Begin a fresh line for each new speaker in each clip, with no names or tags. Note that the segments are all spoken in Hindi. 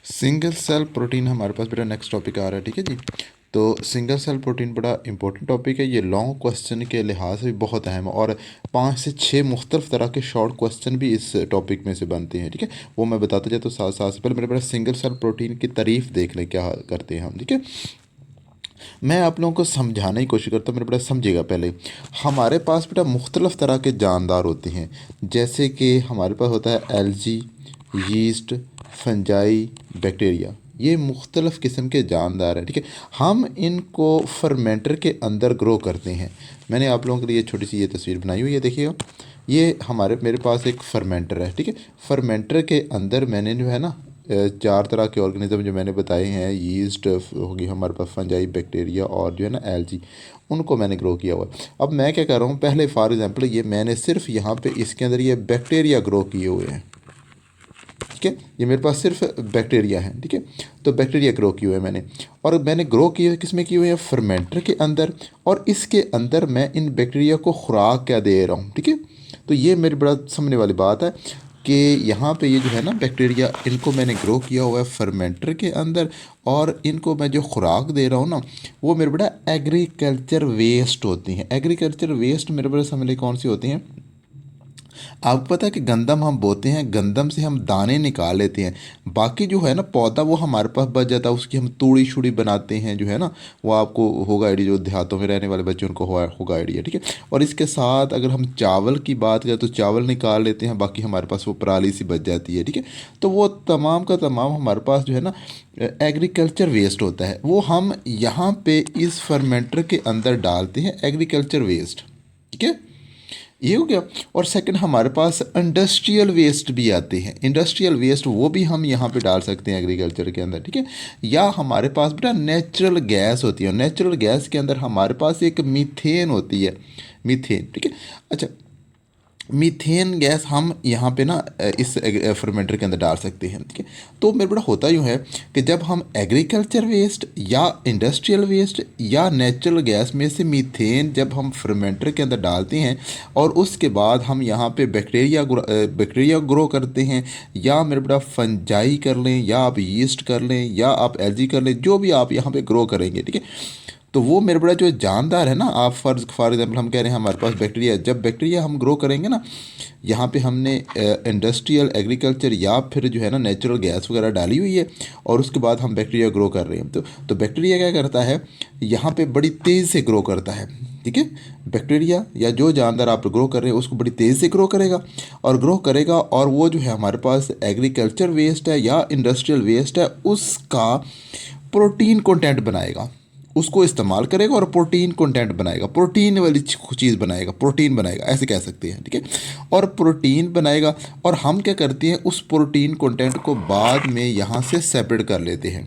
सिंगल सेल प्रोटीन हमारे पास बेटा नेक्स्ट टॉपिक आ रहा है, ठीक है जी। तो सिंगल सेल प्रोटीन बड़ा इंपॉर्टेंट टॉपिक है, ये लॉन्ग क्वेश्चन के लिहाज से भी बहुत अहम है और 5 से 6 मुख्तलिफ तरह के शॉर्ट क्वेश्चन भी इस टॉपिक में से बनते हैं, ठीक है। वो मैं बताता जाए तो साथ साथ से पहले मेरे बेटा सिंगल सेल प्रोटीन की तारीफ देख लें क्या करते हैं हम, ठीक है। मैं आप लोगों को समझाने की कोशिश करता हूँ, मेरे बेटा समझिएगा पहले। हमारे पास बेटा मुख्तलिफ तरह के जानदार होते हैं, जैसे कि हमारे पास होता है एलजी, यीस्ट, फंजाई, बैक्टीरिया। ये मुख्तलिफ़ किस्म के जानदार हैं, ठीक है। हम इनको फर्मेंटर के अंदर ग्रो करते हैं। मैंने आप लोगों के लिए छोटी सी ये तस्वीर बनाई हुई है, देखिएगा। ये मेरे पास एक फर्मेंटर है, ठीक है। फर्मेंटर के अंदर मैंने जो है ना 4 तरह के ऑर्गेनिज्म जो मैंने बताए हैं, यीस्ट होगी हमारे पास, फंजाई, बैक्टीरिया और जो है ना एलजी, उनको मैंने ग्रो किया हुआ है। अब मैं क्या कर रहा हूँ, पहले फॉर एग्जांपल ये मैंने सिर्फ यहाँ पे इसके अंदर ये बैक्टीरिया ग्रो किए हुए हैं, ठीक है। ये मेरे पास सिर्फ बैक्टीरिया है, ठीक है। तो बैक्टीरिया ग्रो किए हुए हैं मैंने, और मैंने ग्रो किए किस में किए हुए हैं, फर्मेंटर के अंदर। और इसके अंदर मैं इन बैक्टीरिया को खुराक क्या दे रहा हूँ, ठीक है। तो ये मेरी बड़ा समझने वाली बात है कि यहाँ पे ये जो है ना बैक्टीरिया, इनको मैंने ग्रो किया हुआ है फर्मेंटर के अंदर, और इनको मैं जो खुराक दे रहा हूँ ना, वो मेरे बड़ा एग्रीकल्चर वेस्ट होती हैं। एग्रीकल्चर वेस्ट मेरे बड़ा समझ ली कौन सी होती हैं। आपको पता है कि गंदम हम बोते हैं, गंदम से हम दाने निकाल लेते हैं, बाकी जो है ना पौधा वो हमारे पास बच जाता है, उसकी हम तूड़ी शूड़ी बनाते हैं, जो है ना। वो आपको होगा आइडिया, जो देहातों में रहने वाले बच्चों को होगा आइडिया, ठीक है। और इसके साथ अगर हम चावल की बात करें तो चावल निकाल लेते हैं, बाकी हमारे पास वो पराली सी बच जाती है, ठीक है। तो वो तमाम का तमाम हमारे पास जो है ना एग्रीकल्चर वेस्ट होता है, वो हम यहाँ पे इस फर्मेंटर के अंदर डालते हैं, एग्रीकल्चर वेस्ट, ठीक है। ये हो गया। और सेकंड हमारे पास इंडस्ट्रियल वेस्ट भी आते हैं, इंडस्ट्रियल वेस्ट वो भी हम यहाँ पे डाल सकते हैं एग्रीकल्चर के अंदर, ठीक है। या हमारे पास बेटा नेचुरल गैस होती है, नेचुरल गैस के अंदर हमारे पास एक मीथेन होती है, मीथेन, ठीक है। अच्छा, मीथेन गैस हम यहाँ पे ना इस फर्मेंटर के अंदर डाल सकते हैं, ठीक है। तो मेरे बड़ा होता यूँ है कि जब हम एग्रीकल्चर वेस्ट या इंडस्ट्रियल वेस्ट या नेचुरल गैस में से मीथेन जब हम फर्मेंटर के अंदर डालते हैं, और उसके बाद हम यहाँ पे बैक्टीरिया ग्रो करते हैं, या मेरे बड़ा फंजाई कर लें, या आप यीस्ट कर लें, या आप एलजी कर लें, जो भी आप यहाँ पे ग्रो करेंगे, ठीक है। तो वो मेरे बड़ा जो जानदार है ना, आप फॉर एग्जांपल हम कह रहे हैं हमारे पास बैक्टीरिया, जब बैक्टीरिया हम ग्रो करेंगे ना, यहाँ पे हमने इंडस्ट्रियल एग्रीकल्चर या फिर जो है ना नेचुरल गैस वगैरह डाली हुई है, और उसके बाद हम बैक्टीरिया ग्रो कर रहे हैं। तो बैक्टीरिया क्या करता है, यहाँ पे बड़ी तेज़ से ग्रो करता है, ठीक है। बैक्टीरिया या जो जानदार आप ग्रो कर रहे हैं उसको बड़ी तेज़ से ग्रो करेगा, और ग्रो करेगा, और वो जो है हमारे पास एग्रीकल्चर वेस्ट है या इंडस्ट्रियल वेस्ट है, उसका प्रोटीन कंटेंट बनाएगा, उसको इस्तेमाल करेगा और प्रोटीन कंटेंट बनाएगा, प्रोटीन वाली चीज़ बनाएगा, प्रोटीन बनाएगा, ऐसे कह सकते हैं, ठीक है। और प्रोटीन बनाएगा, और हम क्या करते हैं, उस प्रोटीन कंटेंट को बाद में यहाँ से सेपरेट कर लेते हैं,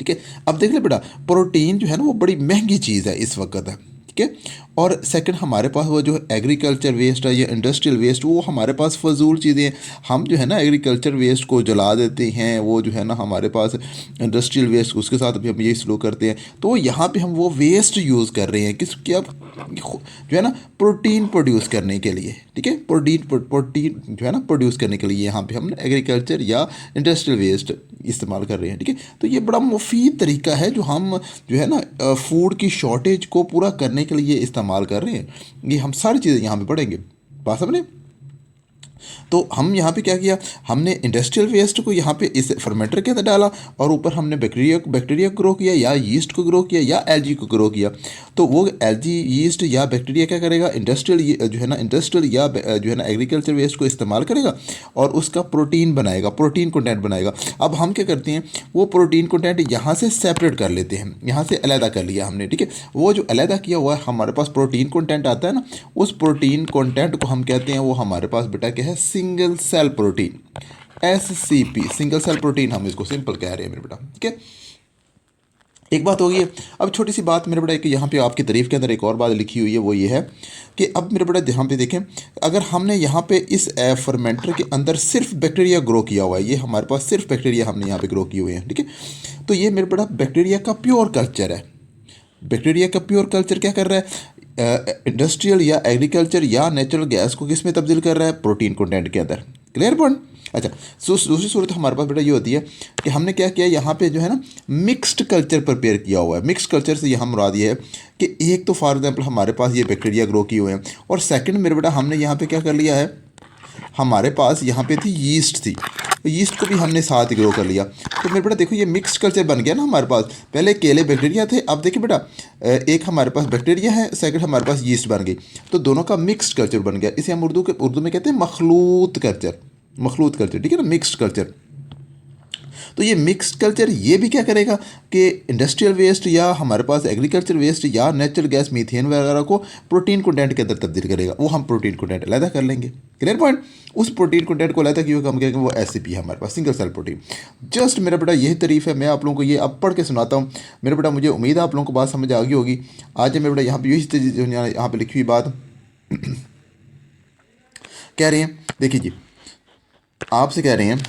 ठीक है। अब देख ले बेटा, प्रोटीन जो है ना वो बड़ी महंगी चीज़ है इस वक्त है, ठीक है। और सेकंड हमारे पास वो जो एग्रीकल्चर वेस्ट है या इंडस्ट्रियल वेस्ट, वो हमारे पास फजूल चीज़ें हैं। हम जो है ना एग्रीकल्चर वेस्ट को जला देते हैं, वो जो है ना हमारे पास इंडस्ट्रियल वेस्ट, उसके साथ भी हम यही स्लो करते हैं। तो यहाँ पे हम वो वेस्ट यूज़ कर रहे हैं किस क्या, जो है ना प्रोटीन प्रोड्यूस करने के लिए, ठीक है। प्रोटीन जो है ना प्रोड्यूस करने के लिए यहाँ पे हम एग्रीकल्चर या इंडस्ट्रियल वेस्ट इस्तेमाल कर रहे हैं, ठीक है। तो ये बड़ा मुफीद तरीका है जो हम जो है ना फूड की शॉर्टेज को पूरा करने के लिए इस्तेमाल कर रहे हैं। ये हम सारी चीज़ें यहाँ पे पढ़ेंगे, बात समझे। तो हम यहाँ पे क्या किया, हमने इंडस्ट्रियल वेस्ट को यहाँ पे इस फर्मेंटर के अंदर डाला, और ऊपर हमने बैक्टीरिया ग्रो किया, या यीस्ट को ग्रो किया, या एलजी को ग्रो किया। तो वो एलजी, यीस्ट या बैक्टीरिया क्या करेगा, इंडस्ट्रियल जो है ना इंडस्ट्रियल या जो है ना एग्रीकल्चर वेस्ट को इस्तेमाल करेगा, और उसका प्रोटीन बनाएगा, प्रोटीन कंटेंट बनाएगा। अब हम क्या करते हैं, वो प्रोटीन कंटेंट यहाँ से सेपरेट कर लेते हैं, यहाँ से अलहदा कर लिया हमने, ठीक है। वो जो अलहदा किया हुआ है हमारे पास प्रोटीन कंटेंट आता है ना, उस प्रोटीन कंटेंट को हम कहते हैं, वो हमारे पास बेटा क्या है, single cell protein, SCP, single cell protein हम इसको सिंपल कह रहे हैं मेरे बेटा, ठीक है। एक बात होगी। अब छोटी सी बात मेरे बेटा, एक यहाँ पे आपकी तारीफ के अंदर एक और बात लिखी हुई है, वो ये है कि अब मेरे बेटा यहाँ पे देखें, अगर हमने यहाँ पे इस फर्मेंटर के अंदर सिर्फ बैक्टीरिया ग्रो किया हुआ है, ये हमारे पास सिर्फ बैक्टीरिया हमने यहाँ पे ग्रो किए हुए हैं, ठीक है। तो ये मेरे बेटा बैक्टीरिया का प्योर कल्चर है। बैक्टीरिया का प्योर कल्चर क्या कर रहा है, इंडस्ट्रियल या एग्रीकल्चर या नेचुरल गैस को किस में तब्दील कर रहा है, प्रोटीन कंटेंट के अंदर, क्लियर पॉइंट। अच्छा, दूसरी सूरत हमारे पास बेटा ये होती है कि हमने क्या किया, यहाँ पे जो है ना मिक्स्ड कल्चर प्रिपेयर किया हुआ है। मिक्स्ड कल्चर से यहाँ मुराद ये है कि एक तो फॉर एग्जांपल हमारे पास ये बैक्टीरिया ग्रो किए हुए हैं, और सेकंड मेरे बेटा हमने यहाँ पे क्या कर लिया है, हमारे पास यहाँ पे थी यीस्ट थी, तो यीस्ट को भी हमने साथ ही ग्रो कर लिया। तो मेरे बेटा देखो ये मिक्स्ड कल्चर बन गया ना हमारे पास। पहले केले बैक्टीरिया थे, अब देखिए बेटा एक हमारे पास बैक्टीरिया है, सेकंड हमारे पास यीस्ट बन गई, तो दोनों का मिक्स्ड कल्चर बन गया। इसे हम उर्दू में कहते हैं मखलूत कल्चर, मखलूत कल्चर, ठीक है ना, मिक्स्ड कल्चर। तो ये मिक्स्ड कल्चर ये भी क्या करेगा कि इंडस्ट्रियल वेस्ट या हमारे पास एग्रीकल्चर वेस्ट या नेचुरल गैस मीथेन वगैरह को प्रोटीन कंटेंट के अंदर तब्दील करेगा। वो हम प्रोटीन कंटेंट अलहदा कर लेंगे। Clear point. उस प्रोटीन कंटेंट को अलहदा क्यों कम करेंगे, वो एससीपी है हमारे पास, सिंगल सेल प्रोटीन। जस्ट मेरा बेटा यही तारीफ है, मैं आप लोगों को ये अब पढ़ के सुनाता हूँ। मेरा बेटा मुझे उम्मीद है आप लोगों को बात समझ आ गई होगी। आज मेरे बेटा यहाँ पर यही यहाँ पर लिखी हुई बात कह रहे हैं, देखिए जी आपसे कह रहे हैं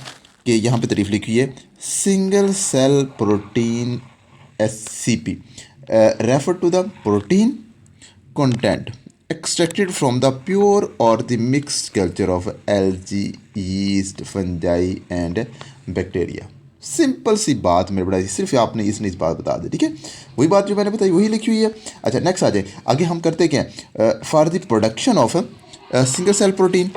कि यहाँ पे तारीफ लिखी है single cell protein SCP refer to the protein content extracted from the pure और the mixed culture of algae, yeast, fungi and bacteria. Simple सी बात मेरे बड़ा, सिर्फ आपने इसने इस बात बता दी, ठीक है, वही बात जो मैंने बताई वही लिखी हुई है। अच्छा नेक्स्ट आ जाए, आगे हम करते क्या, for the production of single cell protein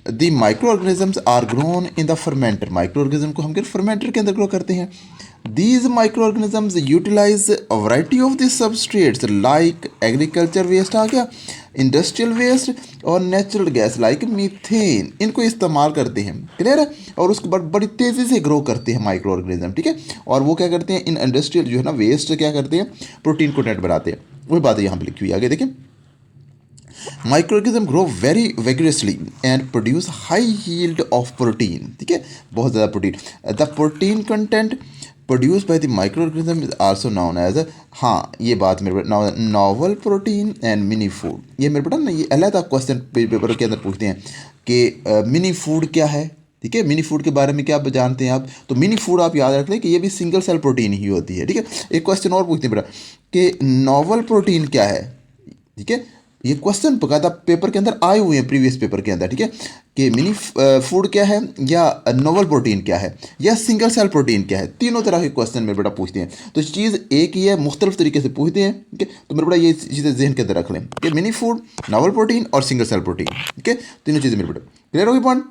the microorganisms are grown in the fermenter. Microorganism को हम क्या फर्मेंटर के अंदर ग्रो करते हैं। These microorganisms utilize a variety of this substrates like agriculture waste आ गया, इंडस्ट्रियल वेस्ट और नेचुरल गैस लाइक मीथेन, इनको इस्तेमाल करते हैं। क्लियर है। और उसके बाद बड़ी तेज़ी से ग्रो करते हैं माइक्रो ऑर्गेनिज्म, ठीक है। और वो क्या करते हैं, इन इंडस्ट्रियल जो है ना वेस्ट क्या करते हैं, प्रोटीन कंटेंट बनाते हैं। वही बात है यहाँ पे लिखी हुई आगे देखें। Microorganism grow very vigorously and produce high yield of protein, ठीक है, बहुत ज़्यादा प्रोटीन। The protein content produce by the microorganism is also known as, हाँ ये बात मेरे novel protein and mini food. ये मेरे बेटा ना ये अलग क्वेश्चन पेपर के अंदर पूछते हैं कि मिनी फूड क्या है, ठीक है, मिनी फूड के बारे में क्या आप जानते हैं आप। तो मिनी फूड आप याद रख लें कि ये भी सिंगल सेल प्रोटीन ही होती है, ठीक है। एक क्वेश्चन और पूछते हैं बेटा कि नॉवल प्रोटीन क्या है, ठीक है। ये क्वेश्चन बकायदा पेपर के अंदर आए हुए हैं, प्रीवियस पेपर के अंदर, ठीक है, कि मिनी फूड क्या है या नोवल प्रोटीन क्या है या सिंगल सेल प्रोटीन क्या है। तीनों तरह के क्वेश्चन मेरे बेटा पूछते हैं। तो चीज़ एक ही है, मुख्तलिफ तरीके से पूछते हैं, ठीक है। तो मेरे बेटा ये चीज़ें जहन के अंदर रख लें कि मिनी फूड, नोवल प्रोटीन और सिंगल सेल प्रोटीन, ठीक है, तीनों चीज़ें मेरे बेटा क्लियर होगी पॉइंट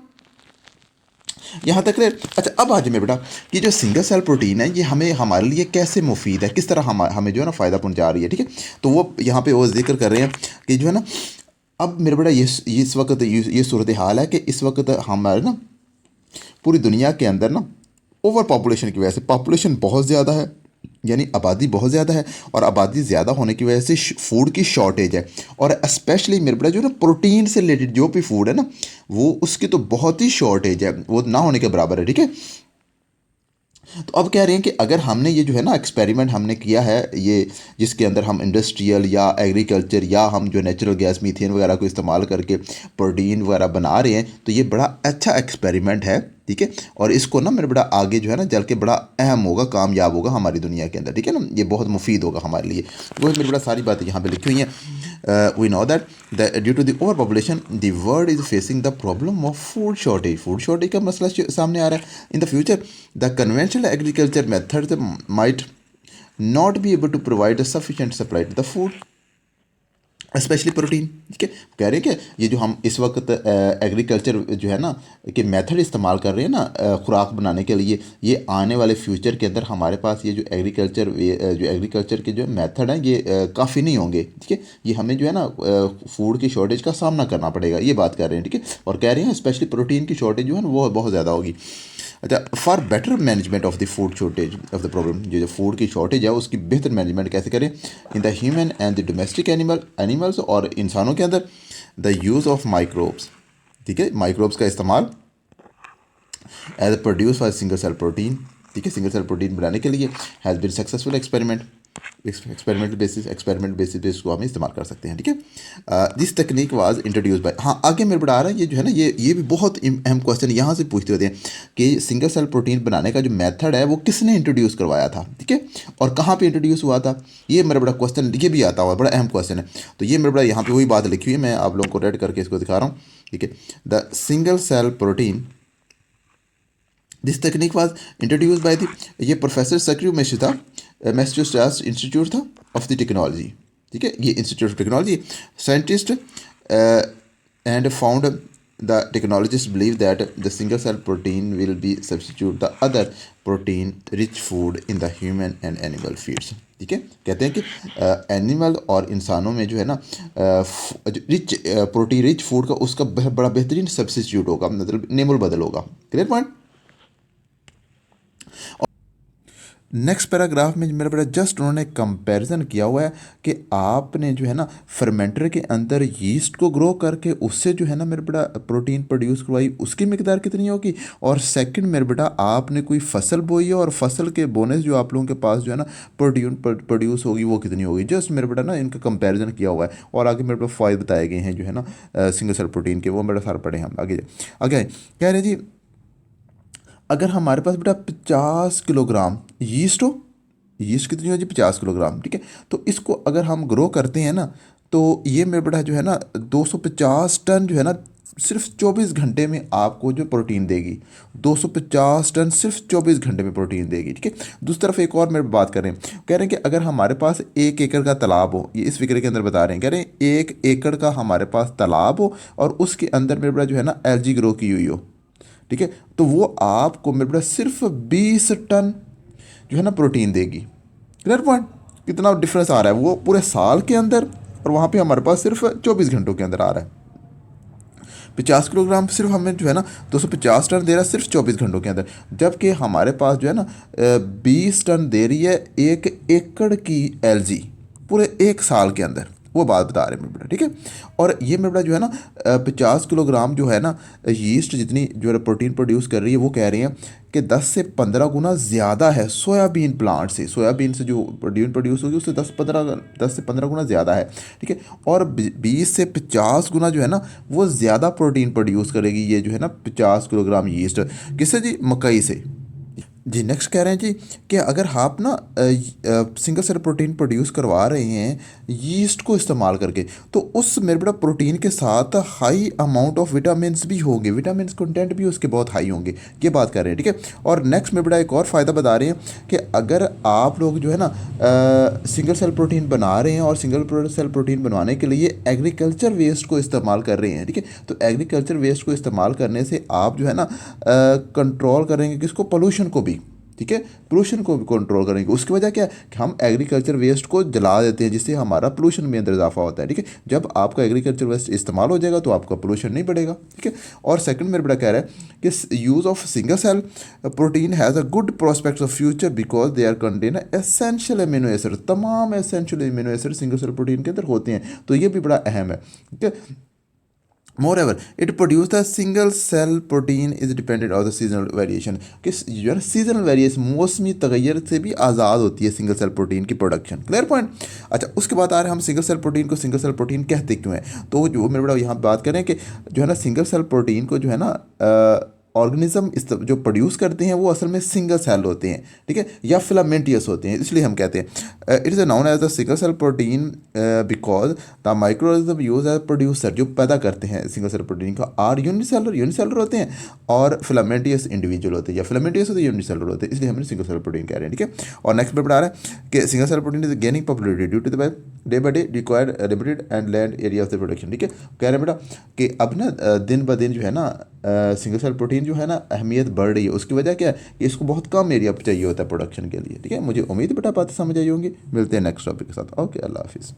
यहाँ तक। अच्छा अब आज मेरे बेटा कि जो सिंगल सेल प्रोटीन है ये हमें हमारे लिए कैसे मुफीद है, किस तरह हमें जो है ना फ़ायदा पहुंचा रही है, ठीक है। तो वो यहाँ पे वो जिक्र कर रहे हैं कि जो है ना, अब मेरे बेटा ये इस वक्त ये सूरत हाल है कि इस वक्त हमारे ना पूरी दुनिया के अंदर ना ओवर पॉपुलेशन की वजह से, पॉपुलेशन बहुत ज़्यादा है, यानी आबादी बहुत ज़्यादा है, और आबादी ज़्यादा होने की वजह से फूड की शॉर्टेज है। और स्पेशली मेरे बेटा जो ना प्रोटीन से रिलेटेड जो भी फूड है ना, वो उसकी तो बहुत ही शॉर्टेज है, वो ना होने के बराबर है, ठीक है। तो अब कह रहे हैं कि अगर हमने ये जो है ना एक्सपेरिमेंट हमने किया है, ये जिसके अंदर हम इंडस्ट्रियल या एग्रीकल्चर या हम जो नेचुरल गैस मीथेन वगैरह को इस्तेमाल करके प्रोटीन वगैरह बना रहे हैं, तो ये बड़ा अच्छा एक्सपेरिमेंट है, ठीक है। और इसको ना मेरे बड़ा आगे जो है ना चल के बड़ा अहम होगा, कामयाब होगा हमारी दुनिया के अंदर, ठीक है ना, ये बहुत मुफीद होगा हमारे लिए। वो मेरे बड़ा सारी बातें यहाँ पे लिखी हुई हैं। We know that due to the over population the world is facing the problem of food shortage. Food shortage का मसला सामने आ रहा है। In the future the conventional agriculture methods might not be able to provide a sufficient supply to the food specially protein, ठीक है। कह रहे हैं कि ये जो हम इस वक्त एग्रीकल्चर जो है ना कि मेथड इस्तेमाल कर रहे हैं ना खुराक बनाने के लिए, ये आने वाले फ्यूचर के अंदर हमारे पास ये जो एग्रीकल्चर के जो मेथड हैं ये काफ़ी नहीं होंगे, ठीक है। ये हमें जो है ना फूड की शॉर्टेज का सामना करना पड़ेगा, ये बात कर रहे हैं, ठीक है। और कह रहे हैं स्पेशली प्रोटीन की शॉर्टेज जो है ना वो बहुत ज़्यादा होगी। अच्छा, for better management of the food shortage of the problem, जो फूड की शॉर्टेज है उसकी बेहतर मैनेजमेंट कैसे करें इन the human and the domestic animals, और इंसानों के अंदर द यूज़ ऑफ माइक्रोब्स, ठीक है, माइक्रोब्स का इस्तेमाल as produce for single cell protein, ठीक है, सिंगल सेल प्रोटीन बनाने के लिए has been successful experiment. Experiment basis पे इसको हम इस्तेमाल कर सकते हैं, ठीक है। This technique was introduce by, हाँ आगे मेरे बड़ा आ रहा है, ये जो है ना ये भी बहुत अहम क्वेश्चन यहाँ से पूछते होते हैं कि सिंगल सेल प्रोटीन बनाने का जो मेथड है वो किसने इंट्रोड्यूस करवाया था, ठीक है, और कहाँ पे इंट्रोड्यूस हुआ था। ये मेरा बड़ा क्वेश्चन, ये भी आता हुआ बड़ा अहम क्वेश्चन है। तो ये मेरे बड़ा यहाँ पे वही बात लिखी हुई है, मैं आप लोगों को रेड करके इसको दिखा रहा हूँ, ठीक है। The single cell protein, this technique was introduce by the, ये प्रोफेसर सक्रियो मेशी था, मैसेच्यूसेट्स इंस्टीट्यूट था ऑफ द टेक्नोलॉजी, ठीक है, ये institute of technology, scientist and found the technologist believe that the single cell protein will be substitute the other protein rich food in the human and animal feeds, ठीक है। कहते हैं कि एनिमल और इंसानों में जो है ना रिच प्रोटीन रिच फूड का उसका बड़ा बेहतरीन सब्सटीट्यूट होगा, मतलब नेमुल बदल होगा। Clear point. नेक्स्ट पैराग्राफ में मेरा बेटा जस्ट उन्होंने कंपैरिजन किया हुआ है कि आपने जो है ना फर्मेंटर के अंदर यीस्ट को ग्रो करके उससे जो है ना मेरे बेटा प्रोटीन प्रोड्यूस करवाई, उसकी मिकदार कितनी होगी, और सेकंड मेरे बेटा आपने कोई फसल बोई है और फसल के बोने से जो आप लोगों के पास जो है ना प्रोटीन प्रोड्यूस होगी वो कितनी होगी। जस्ट मेरे बेटा ना इनका कंपैरिजन किया हुआ है, और आगे मेरे पास फ़ायदे बताए गए हैं जो है ना सिंगल सेल प्रोटीन के, वो मेरा सारा पढ़े हम आगे आगे कह रहे जी। अगर हमारे पास बेटा 50 किलोग्राम यीस्ट हो, यीस्ट कितनी हो जी 50 किलोग्राम, ठीक है, तो इसको अगर हम ग्रो करते हैं ना तो ये मेरे बेटा जो है ना 250 टन जो है ना सिर्फ 24 घंटे में आपको जो प्रोटीन देगी, 250 टन सिर्फ 24 घंटे में प्रोटीन देगी, ठीक है। दूसरी तरफ एक और मेरे बात करें, कह रहे हैं कि अगर हमारे पास 1 एकड़ का तालाब हो, ये इस फिक्र के अंदर बता रहे हैं, कह रहे हैं 1 एकड़ का हमारे पास तालाब हो और उसके अंदर मेरे बेटा जो है ना एलजी ग्रो की हुई हो, ठीक है, तो वो आपको मेरे बेटा सिर्फ 20 टन जो है ना प्रोटीन देगी। क्लियर पॉइंट, कितना डिफरेंस आ रहा है, वो पूरे साल के अंदर और वहाँ पे हमारे पास सिर्फ 24 घंटों के अंदर आ रहा है। 50 किलोग्राम सिर्फ हमें जो है ना 250 टन दे रहा है सिर्फ 24 घंटों के अंदर, जबकि हमारे पास जो है ना 20 टन दे रही है 1 एकड़ की एलजी पूरे 1 साल के अंदर। वो बात बता रहे हैं मेरे बेटा, ठीक है। और ये मेरे बेटा जो है ना 50 किलोग्राम जो है ना यीस्ट जितनी जो है प्रोटीन प्रोड्यूस कर रही है, वो कह रही है कि 10 से 15 गुना ज़्यादा है सोयाबीन प्लांट से, सोयाबीन से जो प्रोटीन प्रोड्यूस होगी उससे 10 से 15 गुना ज़्यादा है, ठीक है। और 20 से 50 गुना जो है ना वो ज़्यादा प्रोटीन प्रोड्यूस करेगी ये जो है ना 50 किलोग्राम यीस्ट, किससे जी, मकई से जी। नेक्स्ट कह रहे हैं जी कि अगर आप ना सिंगल सेल प्रोटीन प्रोड्यूस करवा रहे हैं यीस्ट को इस्तेमाल करके, तो उस मेरे बेटा प्रोटीन के साथ हाई अमाउंट ऑफ विटामिन भी होंगे, विटामिन कंटेंट भी उसके बहुत हाई होंगे, ये बात कर रहे हैं, ठीक है। और नेक्स्ट मेरे बेटा एक और फ़ायदा बता रहे हैं कि अगर आप लोग जो है ना सिंगल सेल प्रोटीन बना रहे हैं और सिंगल सेल प्रोटीन बनवाने के लिए एग्रीकल्चर वेस्ट को इस्तेमाल कर रहे हैं, ठीक है, तो एग्रीकल्चर वेस्ट को इस्तेमाल करने से आप जो है ना कंट्रोल करेंगे किसको, पोल्यूशन को भी, ठीक है, पोल्यूशन को भी कंट्रोल करेंगे। उसकी वजह क्या है कि हम एग्रीकल्चर वेस्ट को जला देते हैं जिससे हमारा पोल्यूशन में अंदर इजाफा होता है, ठीक है। जब आपका एग्रीकल्चर वेस्ट इस्तेमाल हो जाएगा तो आपका पोल्यूशन नहीं बढ़ेगा, ठीक है। और सेकंड मेरे बड़ा कह रहा है कि use of single cell protein has a good prospects of future because they are contain essential amino acid, तमाम essential amino acid single cell protein के अंदर होते हैं, तो ये भी बड़ा अहम है, ठीक है। Moreover, it produce the single cell protein is dependent on the seasonal variation, कि जो है सीजनल वेरिएशन मौसमी तगैर से भी आज़ाद होती है सिंगल सेल प्रोटीन की प्रोडक्शन। Clear point. अच्छा, उसके बाद आ रहे हैं हम सिंगल सेल प्रोटीन को सिंगल सेल प्रोटीन कहते क्यों हैं, तो जो मेरे बड़ा यहाँ बात करें कि जो है ना सिंगल सेल प्रोटीन को जो है ना ऑर्गेनिज्म जो प्रोड्यूस करते हैं वो असल में सिंगल सेल होते हैं, ठीक है, या फिलामेंटियस होते हैं, इसलिए हम कहते हैं it is known as the single cell protein because the microorganism use as producer, जो पैदा करते हैं सिंगल सेल प्रोटीन का, आर यूनिसेलर होते हैं, और फिलामेंटियस इंडिविजुअल होते हैं, या फिलामेंटियस होते हैं यूनिसेलर होते हैं, इसलिए हम सिंगल सेल प्रोटीन कह रहे हैं, ठीक है। और नेक्स्ट पे बढ़ा रहा है कि single cell protein is gaining popularity due to the day by day required limited and land area of the production, ठीक है। कह रहे हैं बेटा कि अब ना दिन ब दिन जो है ना सिंगल सेल प्रोटीन जो है ना अहमियत बढ़ रही है, उसकी वजह क्या है कि इसको बहुत कम एरिया चाहिए होता है प्रोडक्शन के लिए, ठीक है। मुझे उम्मीद बेटा बात समझ आई होंगी, मिलते हैं नेक्स्ट टॉपिक के साथ, ओके, अल्लाह हाफिज़।